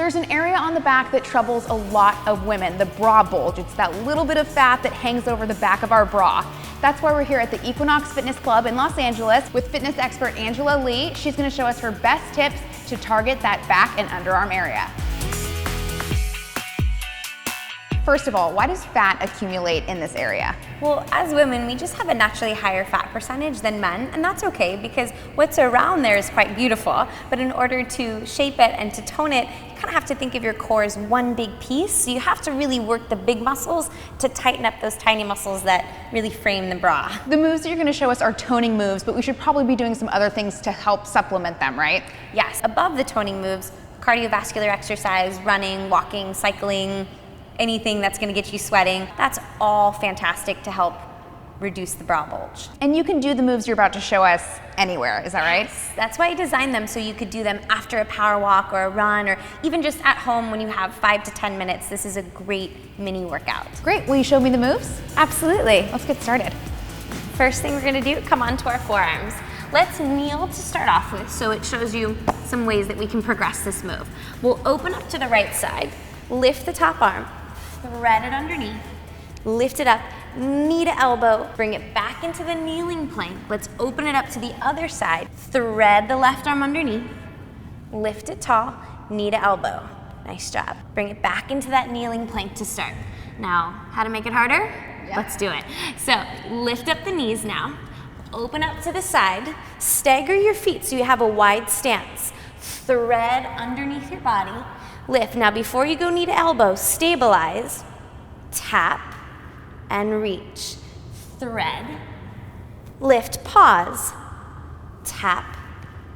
There's an area on the back that troubles a lot of women, the bra bulge. It's that little bit of fat that hangs over the back of our bra. That's why we're here at the Equinox Fitness Club in Los Angeles with fitness expert Angela Leigh. She's gonna show us her best tips to target that back and underarm area. First of all, why does fat accumulate in this area? Well, as women, we just have a naturally higher fat percentage than men, and that's okay because what's around there is quite beautiful. But in order to shape it and to tone it, you kind of have to think of your core as one big piece. So you have to really work the big muscles to tighten up those tiny muscles that really frame the bra. The moves that you're gonna show us are toning moves, but we should probably be doing some other things to help supplement them, right? Yes, above the toning moves, cardiovascular exercise, running, walking, cycling, anything that's gonna get you sweating, that's all fantastic to help reduce the bra bulge. And you can do the moves you're about to show us anywhere, is that right? Yes, that's why I designed them so you could do them after a power walk or a run or even just at home when you have 5 to 10 minutes. This is a great mini workout. Great, will you show me the moves? Absolutely. Let's get started. First thing we're gonna do, come onto our forearms. Let's kneel to start off with so it shows you some ways that we can progress this move. We'll open up to the right side, lift the top arm, thread it underneath, lift it up, knee to elbow, bring it back into the kneeling plank. Let's open it up to the other side, thread the left arm underneath, lift it tall, knee to elbow. Nice job. Bring it back into that kneeling plank to start. Now, how to make it harder? Yeah. Let's do it. So, lift up the knees now, open up to the side, stagger your feet so you have a wide stance, thread underneath your body, lift. Now before you go knee to elbow, stabilize, tap, and reach. Thread, lift, pause, tap,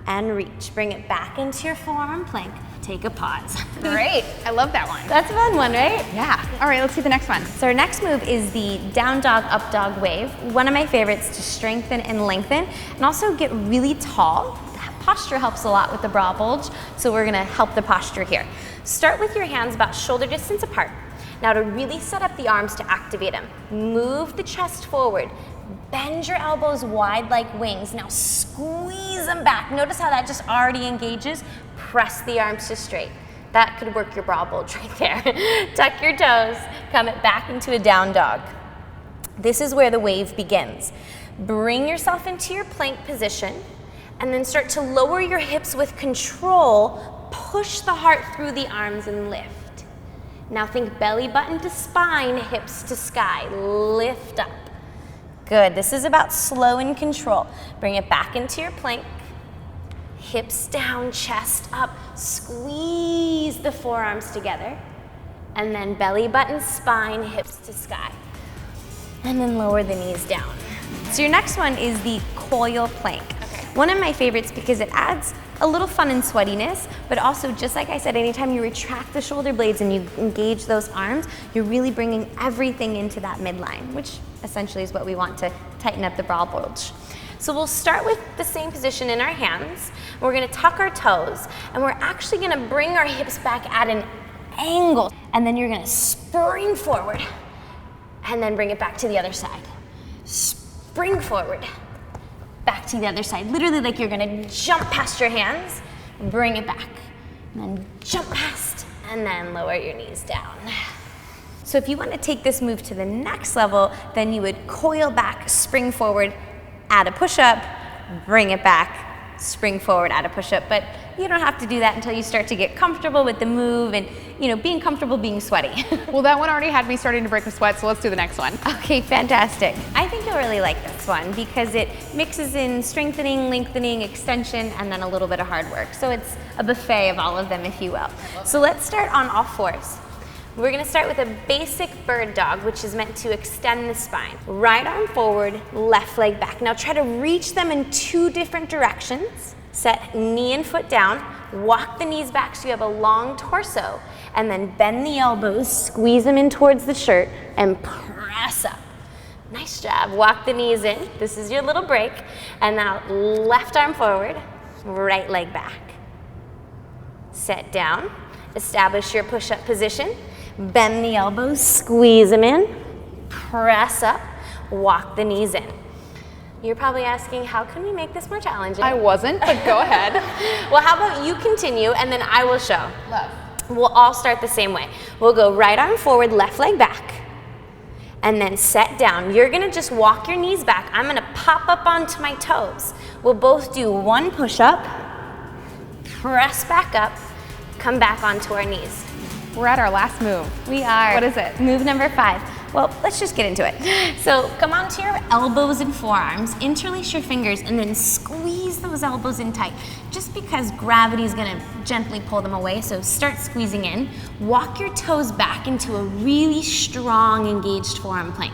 and reach. Bring it back into your forearm plank. Take a pause. Great, I love that one. That's a fun one, right? Yeah. All right, let's see the next one. So our next move is the down dog, up dog wave. One of my favorites to strengthen and lengthen and also get really tall. Posture helps a lot with the bra bulge, so we're gonna help the posture here. Start with your hands about shoulder distance apart. Now to really set up the arms to activate them, move the chest forward, bend your elbows wide like wings. Now squeeze them back. Notice how that just already engages. Press the arms to straight. That could work your bra bulge right there. Tuck your toes, come it back into a down dog. This is where the wave begins. Bring yourself into your plank position, and then start to lower your hips with control. Push the heart through the arms and lift. Now think belly button to spine, hips to sky. Lift up. Good, this is about slow and control. Bring it back into your plank. Hips down, chest up. Squeeze the forearms together. And then belly button, spine, hips to sky. And then lower the knees down. So your next one is the coil plank. One of my favorites because it adds a little fun and sweatiness, but also just like I said, anytime you retract the shoulder blades and you engage those arms, you're really bringing everything into that midline, which essentially is what we want to tighten up the bra bulge. So we'll start with the same position in our hands. We're gonna tuck our toes, and we're actually gonna bring our hips back at an angle, and then you're gonna spring forward, and then bring it back to the other side. Spring forward. Back to the other side, literally like you're gonna jump past your hands, bring it back, and then jump past, and then lower your knees down. So if you want to take this move to the next level, then you would coil back, spring forward, add a push-up, bring it back, spring forward, add a push-up, but you don't have to do that until you start to get comfortable with the move and, you know, being comfortable being sweaty. Well, that one already had me starting to break a sweat, so let's do the next one. Okay, fantastic. I think you'll really like this one because it mixes in strengthening, lengthening, extension, and then a little bit of hard work. So it's a buffet of all of them, if you will. So let's start on all fours. We're gonna start with a basic bird dog, which is meant to extend the spine. Right arm forward, left leg back. Now try to reach them in 2 different directions. Set knee and foot down, walk the knees back so you have a long torso, and then bend the elbows, squeeze them in towards the shirt, and press up. Nice job. Walk the knees in. This is your little break. And now left arm forward, right leg back. Set down, establish your push-up position, bend the elbows, squeeze them in, press up, walk the knees in. You're probably asking, how can we make this more challenging? I wasn't, but go ahead. Well, how about you continue and then I will show. Love. We'll all start the same way. We'll go right arm forward, left leg back, and then set down. You're gonna just walk your knees back. I'm gonna pop up onto my toes. We'll both do one push-up, press back up, come back onto our knees. We're at our last move. We are. What is it? Move number 5. Well, let's just get into it. So come onto your elbows and forearms, interlace your fingers, and then squeeze those elbows in tight. Just because gravity is gonna gently pull them away, so start squeezing in. Walk your toes back into a really strong, engaged forearm plank.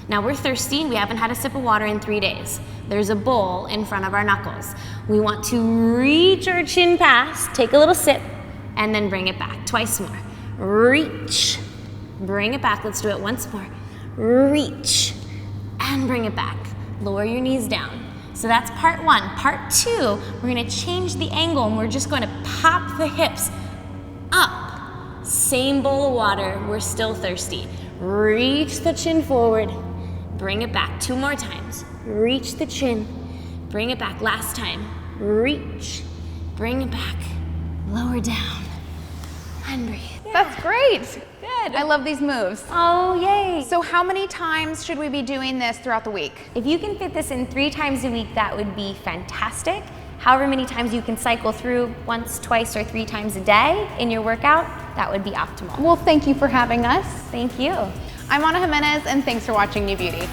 Now we're thirsty, we haven't had a sip of water in 3 days. There's a bowl in front of our knuckles. We want to reach our chin past, take a little sip, and then bring it back. Twice more. Reach. Bring it back. Let's do it once more. Reach and bring it back. Lower your knees down. So that's part 1. Part 2, we're gonna change the angle and we're just gonna pop the hips up. Same bowl of water, we're still thirsty. Reach the chin forward, bring it back 2 more times. Reach the chin, bring it back. Last time. Reach, bring it back, lower down, and breathe. That's great. Good. I love these moves. Oh, yay. So how many times should we be doing this throughout the week? If you can fit this in 3 times a week, that would be fantastic. However many times you can cycle through, once, twice, or 3 times a day in your workout, that would be optimal. Well, thank you for having us. Thank you. I'm Ana Jimenez, and thanks for watching New Beauty.